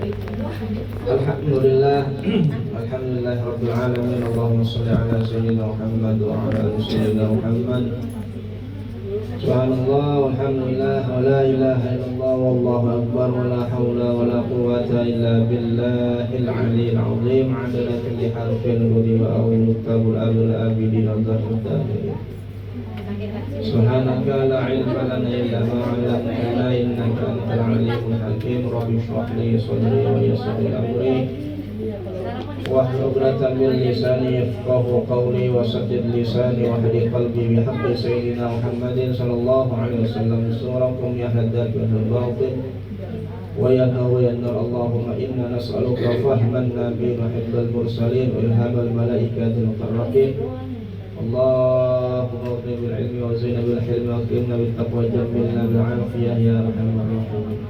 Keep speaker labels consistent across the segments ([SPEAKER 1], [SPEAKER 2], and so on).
[SPEAKER 1] Alhamdulillah, alhamdulillah rabbil alamin. Allahumma shalli ala sayyidina Muhammad wa ala ali sayyidina Muhammad. Subhanallah walhamdulillah wa la ilaha illallah wallahu akbar wa la hawla wa la quwwata illa billahil aliyyil azim. Adada kulli harfin wa awnutabul abul abidin al-dhahir. Subhanaka la ilma lana illa ma 'allamtana innaka antal alimul hakim. Rabbi shrah li sadri wa yassir li amri wahlul 'uqdatam min lisani yafqahu qawli wa saddid lisani wa hadi qalbi bi haqqi sayyidina Muhammadin sallallahu alaihi wasallam. Surakum ya haddad wa batin wa ya nur. Allahumma inna nas'aluka fahman nabiyyin wa hibbal mursalin wa ilhamal malaikatil muqarrabin. Allahumma ghfir bil ilmi wa zina bil hilmi wa qina bit taqwa jamilna bil afiyah ya arhamar rahimin.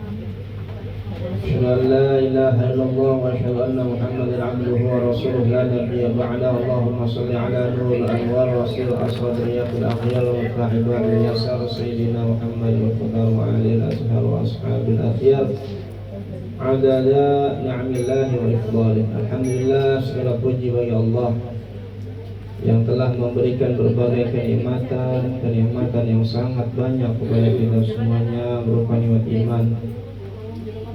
[SPEAKER 1] Asyhadu an la ilaha illallah wa asyhadu anna Muhammadan abduhu wa rasuluhu la nabiyya ba'da. Allahumma shalli ala nuril anwar wa sil asradiyyatil akhyar wa fahibatil yasar sayyidina Muhammad wa qadar wa alil azhar wa ashabil akhyar adada ni'amillahi wa ifdalih. Alhamdulillah, segala puji bagi Allah yang telah memberikan berbagai kenikmatan yang sangat banyak kepada kita semuanya, berupa nikmat iman,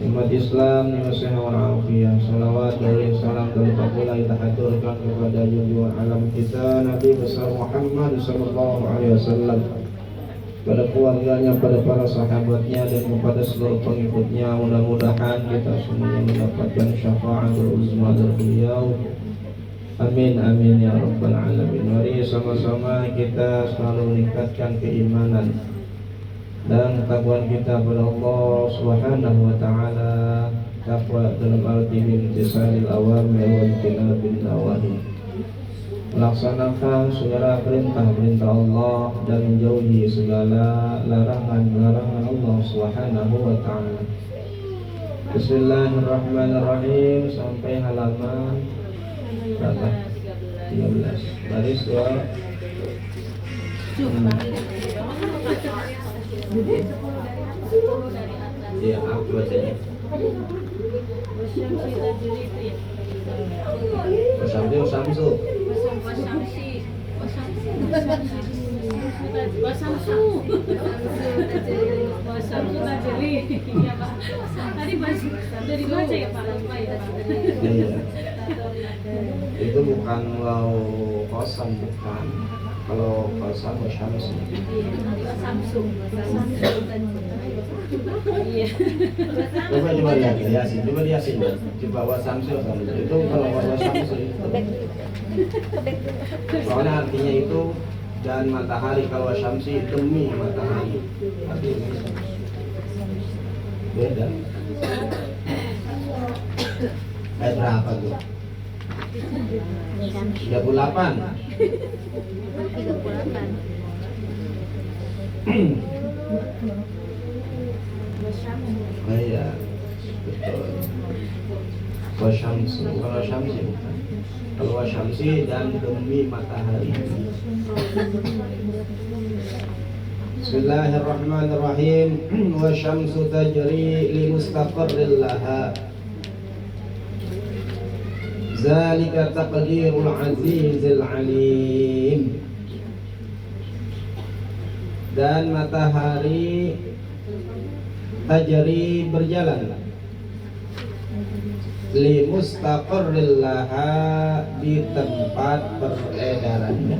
[SPEAKER 1] nikmat Islam, nikmat sehat walafiat. Salawat dan salam terlupa pula kita haturkan kepada junjungan alam kita Nabi besar Muhammad sallallahu alaihi wasallam, pada keluarganya, pada para sahabatnya, dan kepada seluruh pengikutnya. Mudah-mudahan kita semuanya mendapatkan syafaatul uzma dari beliau. Amin amin ya rabbal alamin. Mari sama-sama kita selalu meningkatkan keimanan dan ketakwaan kita kepada Allah Subhanahu wa taala. Takwa dalam arti imtisalil awamir wa ijtinabin nawahi, melaksanakan segala perintah-perintah Allah dan menjauhi segala larangan-larangan Allah Subhanahu wa taala. Bismillahirrahmanirrahim. Sampai halaman berapa? 13. Baris 2. Ya, aku bacanya. Wasamsu. Itu bukan waw kosam, bukan. Kalau kosam wasamsu. Coba lihat Yasin, coba Yasin, coba wasamsu. Itu kalau wasamsu itu. Soalnya artinya itu dan matahari. Kalau wasamsi demi matahari. Artinya beda. Ayat berapa tuh? 38. Oh iya, betul. Wasyamsi, bukan wasyamsi, bukan. Kalau wasyamsi dan demi matahari. Bismillahirrahmanirrahim. Wasyamsu tajri li mustaqarril laha. Zalika taqdirul azizil alim. Dan matahari tajri berjalan li mustaqarril laha, di tempat peredarannya.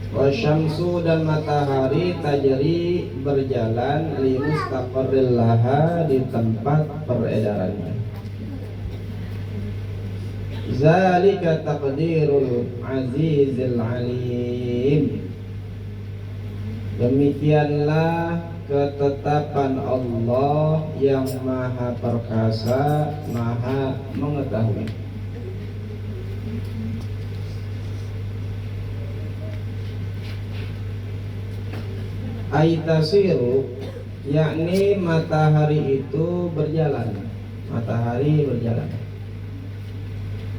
[SPEAKER 1] Wasyamsu dan matahari tajri berjalan li mustaqarril laha, di tempat peredarannya. Zalika taqdirul azizil alim. Demikianlah ketetapan Allah yang maha perkasa, maha mengetahui. Aitasiru, yakni matahari itu berjalan. Matahari berjalan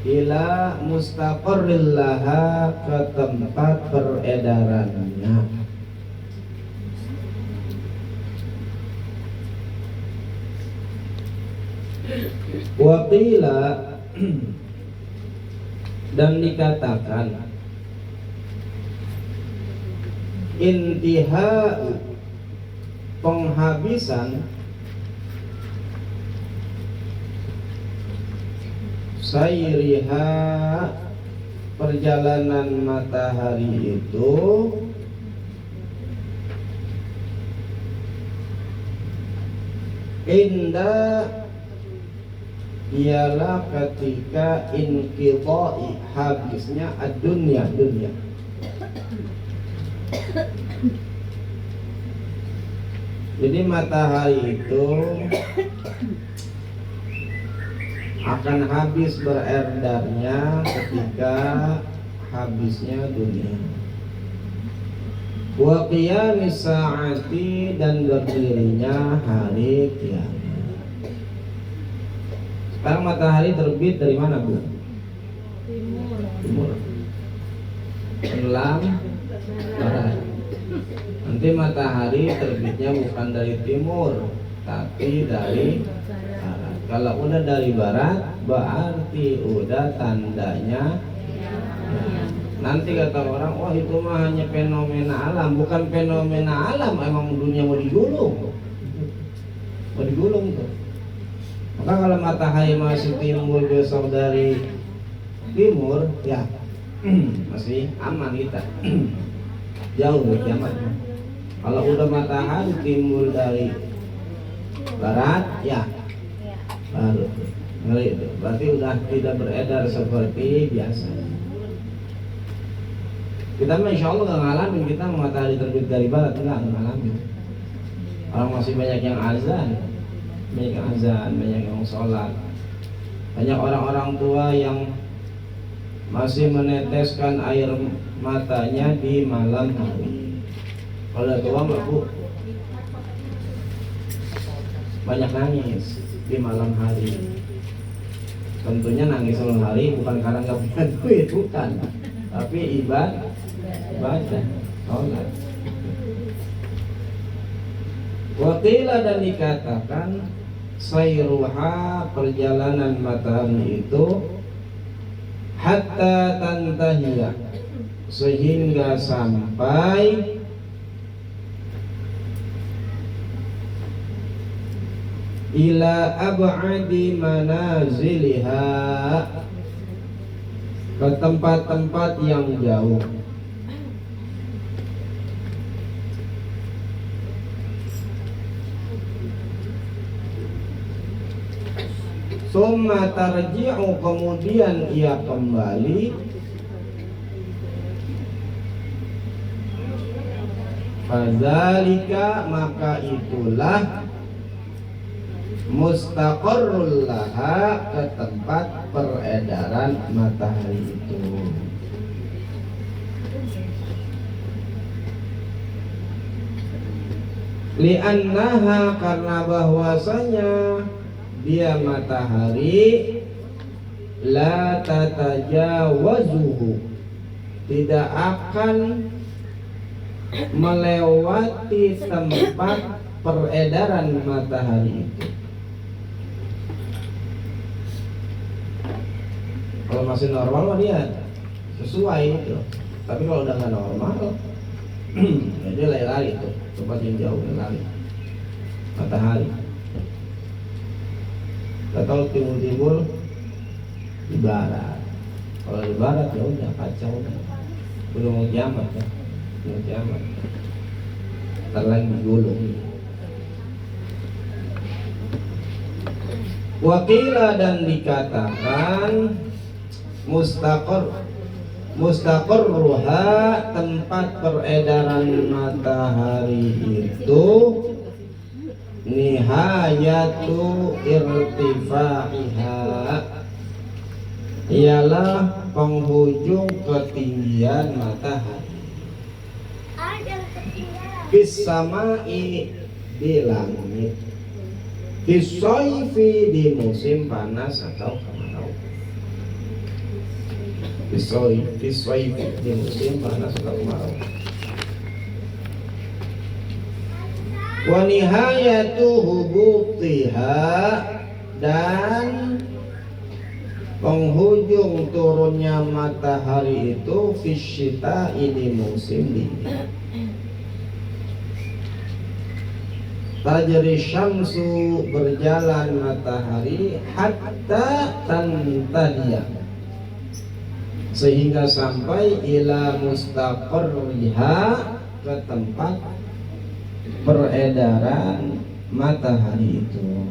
[SPEAKER 1] ila mustaqarril laha, ke tempat peredarannya. Waqila dan dikatakan intihau penghabisan sayriha perjalanan matahari itu inda ialah ketika inqidai habisnya dunia. Jadi matahari itu akan habis beredarnya ketika habisnya dunia. Wa qiyamis saati dan berdirinya hari kiamat. Sekarang matahari terbit dari mana, Bu? Timur. Tenggelam barat. Nanti matahari terbitnya bukan dari timur, tapi dari barat. Kalau udah dari barat, berarti udah tandanya. Nanti kata orang, wah itu mah hanya fenomena alam. Bukan fenomena alam, emang dunia mau digulung. Mau digulung tuh. Maka kalau matahari masih timbul besok dari timur, ya masih aman kita. Jauh dari kiamat. Kalau udah matahari timbul dari barat, ya baru ngeri itu. Berarti udah tidak beredar seperti biasa. Kita mah insya Allah nggak ngalamin, kita matahari terbit dari barat nggak ngalamin. Orang masih banyak yang azan, banyak yang sholat, banyak orang-orang tua yang masih meneteskan air matanya di malam hari. Kalau tua mah Bu banyak nangis di malam hari. Tentunya nangis malam hari bukan karena nggak punya duit, bukan, tapi ibadah sholat. Waqila dan dikatakan sayruha perjalanan matahari itu hatta tantahiya sehingga sampai ila ab'adi manaziliha ke tempat-tempat yang jauh. Summa tarji'u kemudian ia kembali fadzalika maka itulah mustaqarrul laha ke tempat peredaran matahari itu. Li'annaha karena bahwasanya dia matahari la tatajawazuhu tidak akan melewati tempat peredaran matahari itu. Kalau masih normal mah dia sesuai itu. Tapi kalau udah nggak normal, ya dia lari-lari tuh, tempat yang jauh lari matahari. Atau timbul-timbul di barat. Kalau di barat ya udah kacau, udah mau kiamat ya, mau kiamat. Ntar lagi digulung. Waqila dan dikatakan mustaqarruha tempat peredaran matahari itu nihayatu irtifaiha ialah penghujung ketinggian matahari fis samai di langit, fis shayfi di musim panas atau kemarau, fis shayfi di musim panas atau kemarau. Wa nihayatu hubutiha dan penghujung turunnya matahari itu fisyita, ini musim dingin. Tajri syamsu, berjalan matahari, hatta tantadiya, sehingga sampai ila mustaqarriha, ke tempat peredaran matahari itu.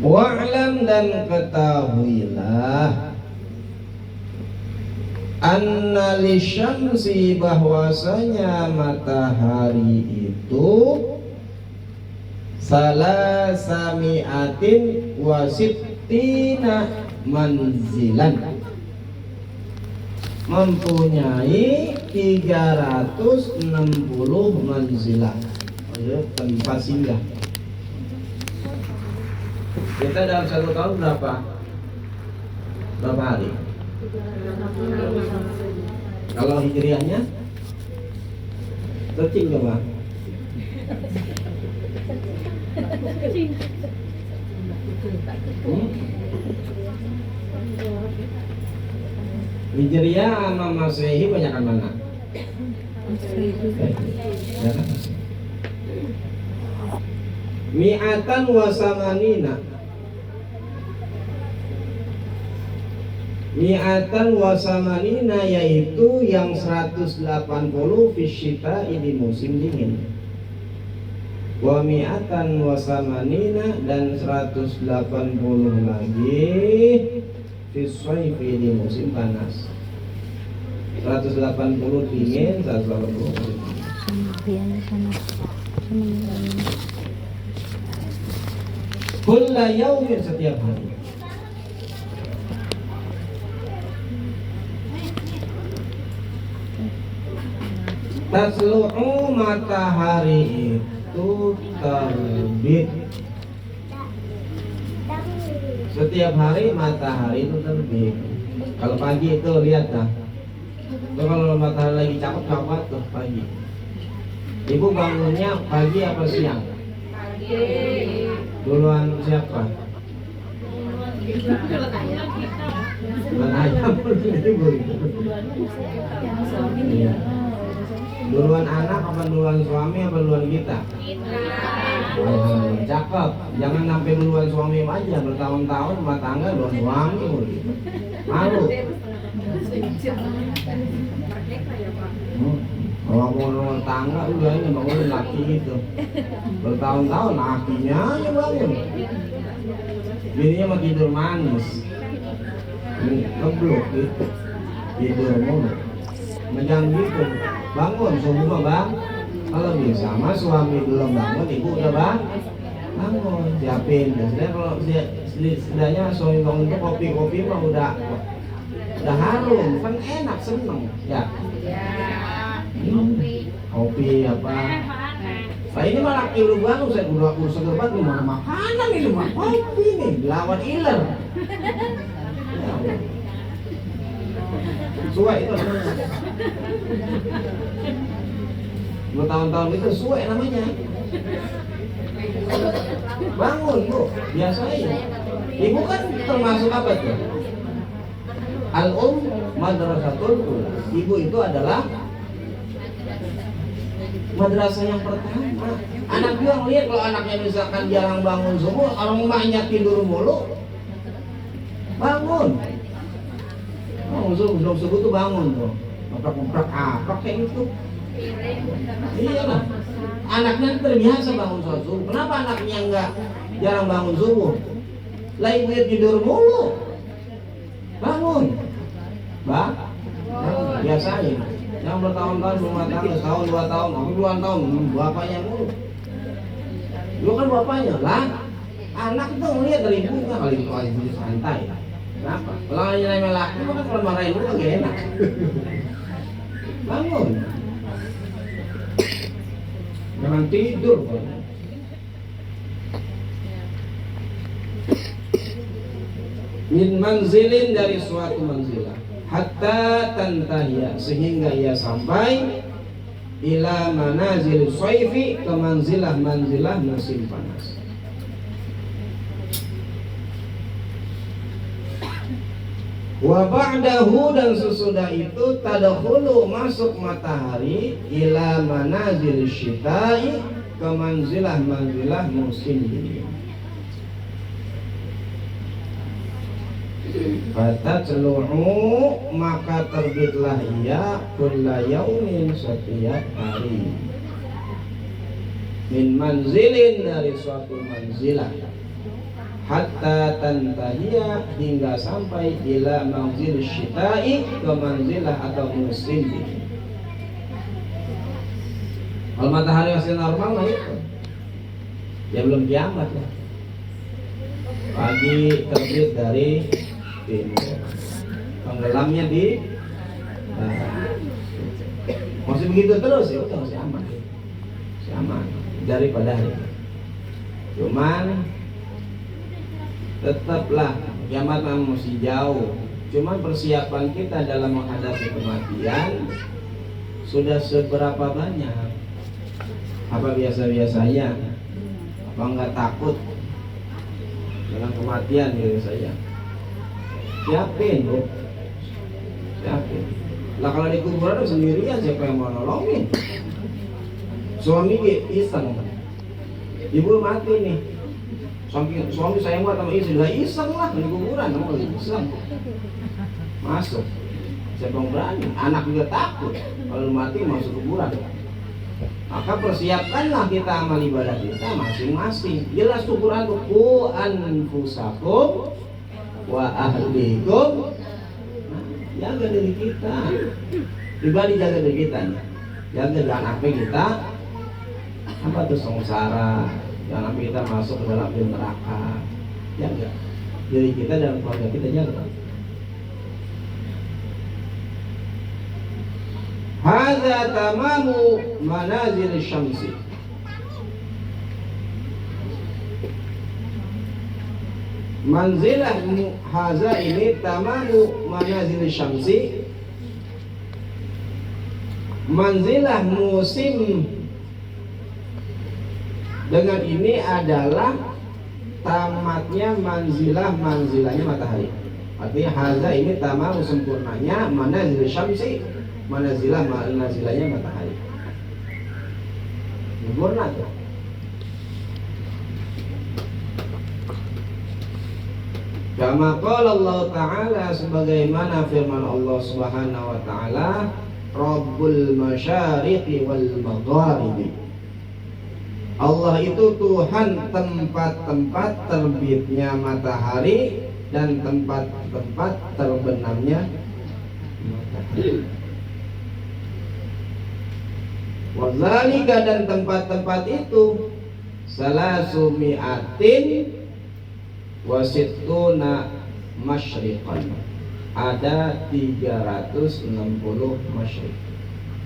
[SPEAKER 1] Wa'lam, dan ketahuilah, anna lisyamsi, bahwasanya matahari itu salasami'atin wasittina manzilan, mempunyai 360 manzilah, tempat singgah. Kita dalam satu tahun berapa hari? Kalau hijriahnya searching coba. Hijriah sama Masehi banyakan mana? Mi'atan wa samanina, mi'atan wa samanina, yaitu yang 180 fisyita, ini musim dingin. Wa mi'atan wa samanina, dan 180 lagi fisyai, ini musim panas. 180 dingin, 180 panas. Kulla yaumin, setiap hari. Taslu'u, matahari itu terbit. Setiap hari matahari itu terbit. Kalau pagi itu lihat dah. Tuh, kalau matahari lagi cakep-cakep tuh pagi. Ibu bangunnya pagi apa siang? Pagi. Duluan siapa? Duluan ayam. Iya. Duluan anak apa duluan suami apa duluan kita? Cakep. Jangan sampai duluan suami aja, bertahun-tahun rumah tangga duluan suami. Malu. Kalau mau rumah tangga udah ini bangunin laki gitu. Bertahun-tahun lakinya aja bangun. Bininya mah tidur manis. Ngeblok gitu. Tidur mulu. Jangan gitu. Bangun subuh mah bang. Kalau bisa mah suami belum bangun, ibu udah bangun, siapin. Sebenarnya kalau setidaknya suami bangun itu kopi mah udah harum, kan enak, seneng ya. Kopi apa? Nah ini malah laki lu bangun, saya udah seger banget, lu mana makanan ini, mah kopi nih, lawan iler. Suai itu namanya. Bertahun-tahun itu suai namanya. Bangun bu, biasain. Ibu kan termasuk apa tuh? Al-um madrasatul ula. Ibu itu adalah madrasah yang pertama. Anak juga ngeliat kalau anaknya misalkan jarang bangun subuh, orang emaknya tidur mulu, bangun. Subuh tuh bangun tuh, ngeprak-ngeprak apa kayak gitu. Iya lah. Anaknya terbiasa bangun sholat subuh. Kenapa anaknya enggak jarang bangun subuh? Lah ibunya tidur mulu, bangun. Biasain. Yang bertahun-tahun rumah tangga, setahun 2 tahun, puluhan tahun, bapaknya mulu. Lu kan bapaknya lah. Anak itu ngeliat dari ibunya kali itu santai. Kenapa? Kalau nanya laki, kan kalau marahin lu gak enak. Bangun. Jangan tidur. Min manzilin, dari suatu manzilah. hatta tantahiya, sehingga ia sampai ila manazil shayfi, ke manzilah-manzilah musim panas. Wa ba'dahu, dan sesudah itu tadkhulu, masuk matahari, ila manazil syita'i, ke manzilah-manzilah musim dingin. Fatatlu'u, maka terbitlah ia, kulla yaumin, setiap hari, min manzilin, dari suatu manzilah, hatta tantahiya, hingga sampai ila manzil syita'i, ke manzilah atau musim dingin. Kalau matahari masih normal mah itu ya belum kiamat ya. Pagi terbit dari timur, tenggelamnya di masih begitu terus, ya udah masih aman, masih aman daripada hari. Cuman tetaplah kiamat masih jauh. Cuman persiapan kita dalam menghadapi kematian sudah seberapa banyak? Apa biasa-biasanya? Apa enggak takut dengan kematian gitu saya? Siapin, bro. Siapin. Lah kalau di kuburan sendirian, siapa yang mau nolongin? Suami iseng, ibu mati nih. Suami sayang banget sama istri, lah iseng lah di kuburan, mau iseng masuk. Siapa yang berani? Anak juga takut kalau mati masuk kuburan. Maka persiapkanlah kita amal ibadah kita masing-masing. Jelas tuh Quran tuh, ku anfusakum wa ahlikum. Nah, jaga diri kita. Pribadi jaga diri kita nih. Jaga jangan sampai kita apa tuh sengsara, jangan sampai kita masuk ke dalam neraka. Jaga diri kita dan keluarga kita, jaga. Hadza tamamu manazil syamsi. Manzilah hadza ini tamamu manazil syamsi, manzilah musim dengan ini adalah tamatnya manzilahnya matahari. Artinya hadza ini tamamu, sempurnanya manazil syamsi, manazilahnya matahari. Sempurna tuh. Kama qala Allah Ta'ala, sebagaimana firman Allah Subhanahu wa Ta'ala, Rabbul masyariqi wal magharibi. Allah itu Tuhan tempat-tempat terbitnya matahari dan tempat-tempat terbenamnya matahari. Wazalika, dan tempat-tempat itu salasu mi'atin wasittuna masyriqan, ada 360 masyriq,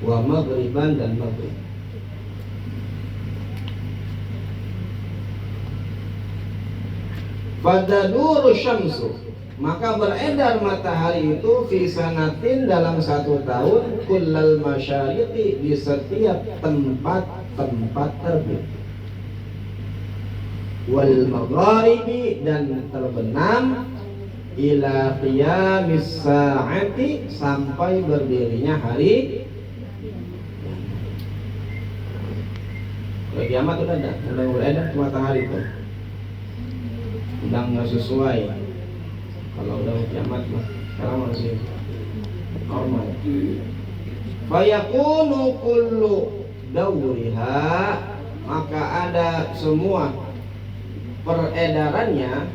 [SPEAKER 1] wa maghriban, dan maghrib. Fadaduru syamsu, maka beredar matahari itu fi sanatin, dalam 1 tahun, kullal masyariqi, di setiap tempat-tempat terbit, wal magharibi, dan terbenam, ila qiyamis sa'ati, sampai berdirinya hari kiamat. Udah ada, udah beredar matahari itu, udah nggak sesuai. Kalau udah kiamat mah sekarang masih normal. Fayakunu kullu dawriha, maka ada semua peredarannya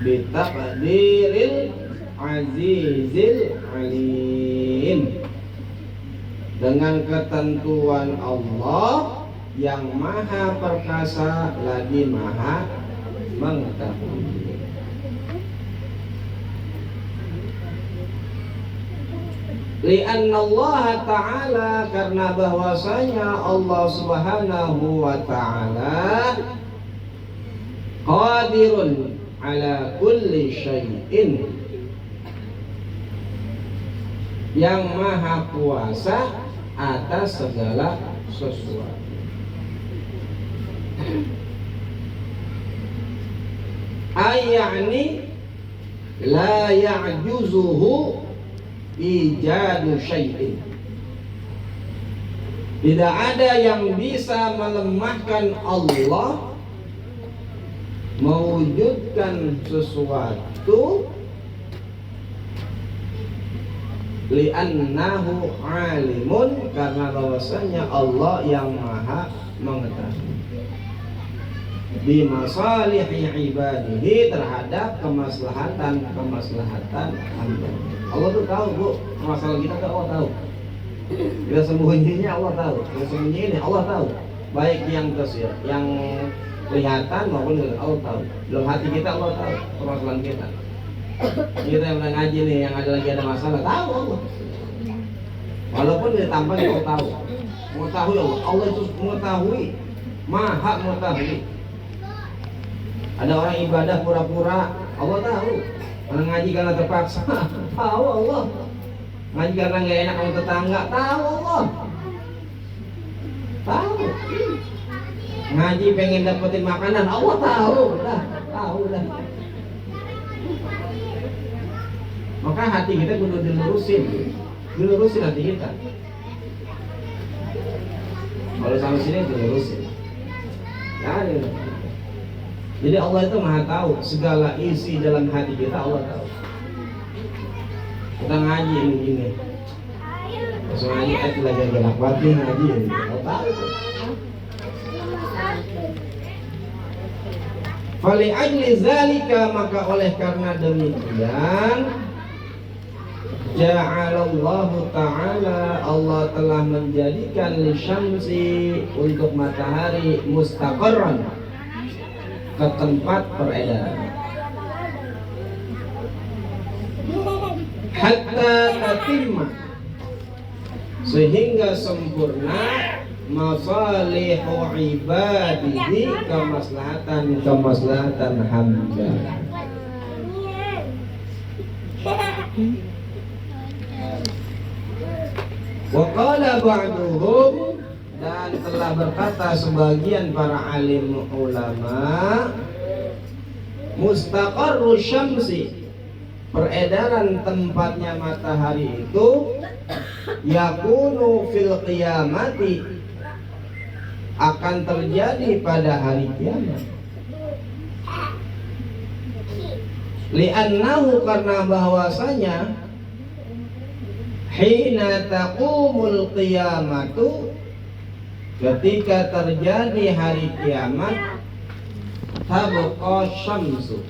[SPEAKER 1] bitaqdiril azizil alim, dengan ketentuan Allah yang maha perkasa lagi maha mengetahui. Lianna Allah Ta'ala, karena bahwasanya Allah Subhanahu wa Ta'ala qadirun, ala kulli syai'in, yang maha kuasa atas segala sesuatu. Ayani la ya'juzuhu ijadu syai'in, tidak ada yang bisa melemahkan Allah mewujudkan sesuatu, li'annahu alimun, karena bahwasanya Allah yang maha mengetahui bimasalihi ibadihi, terhadap kemaslahatan hamba. Allah tuh tahu, Bu, masalah kita tuh Allah tahu. Kita sembunyinya Allah tahu, kita sembunyinya Allah tahu. Baik yang tersir, yang kelihatan maupun Allah tahu. Dalam hati kita Allah tahu permasalahan kita. Kita yang ngaji nih, yang ada masalah, tahu Allah. Walaupun dia tampak Allah tahu. Mengetahui Allah. Allah itu mengetahui, maha mengetahui. Ada orang ibadah pura-pura, Allah tahu. Orang ngaji karena terpaksa, tahu Allah. Ngaji karena nggak enak sama tetangga, tahu Allah. Tahu. Ngaji pengen dapetin makanan, Allah tahu. Tahu dah. Maka hati kita kudu dilurusin hati kita. Kalau sampai sini dilurusin. Nah, jadi Allah itu maha tahu segala isi dalam hati kita, Allah tahu. Kita ngaji ini. Pas ngaji itu lagi galak batin ngaji ini. Allah tahu. Fali ajli zalika, maka oleh karena demikian, ja'alallahu ta'ala, Allah telah menjadikan lisyamsi, untuk matahari, mustaqarran, ke tempat peredaran, hatta tatimma, sehingga sempurna, masalihu ibadihi, kemaslahatan hamba. Wa qala ba'duhum, dan telah berkata sebagian para alim ulama, mustaqarru syamsi, peredaran tempatnya matahari itu, yakunu fil qiyamati, akan terjadi pada hari kiamat. Li'annahu, karena bahwasanya, hina taqumul qiyamatu, ketika terjadi hari kiamat, tabqa syamsu,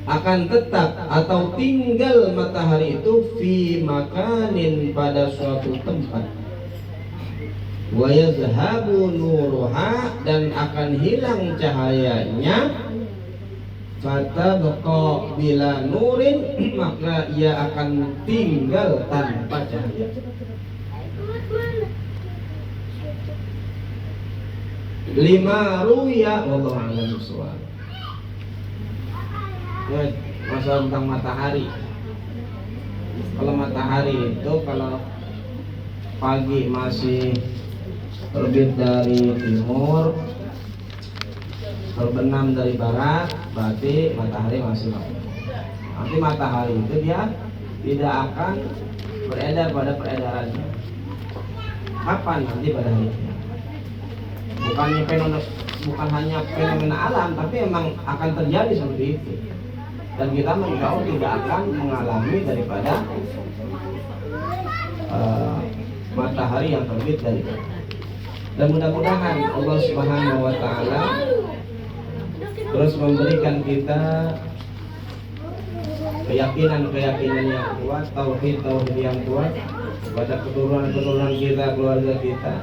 [SPEAKER 1] akan tetap atau tinggal matahari itu, fi makanin, pada suatu tempat, wa yazhabu nuruha, dan akan hilang cahayanya, fatabqa bila nurin, maka ia akan tinggal tanpa cahaya. Lima ruya, wallahu a'lam bishawab. Masalah tentang matahari. Kalau matahari itu, kalau pagi masih terbit dari timur, terbenam dari barat, berarti matahari masih malam. Nanti matahari itu dia tidak akan beredar pada peredarannya. Kapan? Nanti pada hari kiamat. Bukan hanya fenomena alam, tapi memang akan terjadi seperti itu. Dan kita menjauh tidak akan mengalami daripada matahari yang terbit dari barat. Dan mudah-mudahan Allah Subhanahu wa ta'ala terus memberikan kita keyakinan yang kuat, tauhid yang kuat pada keturunan kita, keluarga kita.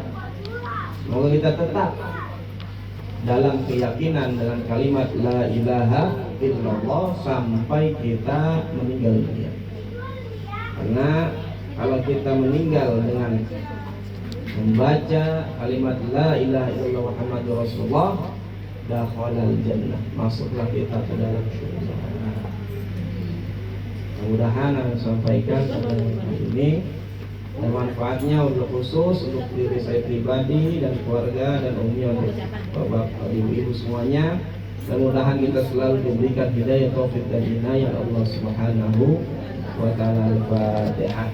[SPEAKER 1] Semoga kita tetap dalam keyakinan dengan kalimat la ilaha illallah sampai kita meninggal dunia. Karena kalau kita meninggal dengan membaca kalimat la ilaha illallah Muhammadur Rasulullah, dakhalal jannah, masuklah kita ke dalam surga. Mudah-mudahan yang sampaikan pada ini ada manfaatnya untuk khusus untuk diri saya pribadi dan keluarga dan Umi, untuk bapak ibu-ibu semuanya. Mudah-mudahan kita selalu diberikan hidayah, taufik dan inayah Allah Subhanahu wa taala. Al-Fatihah.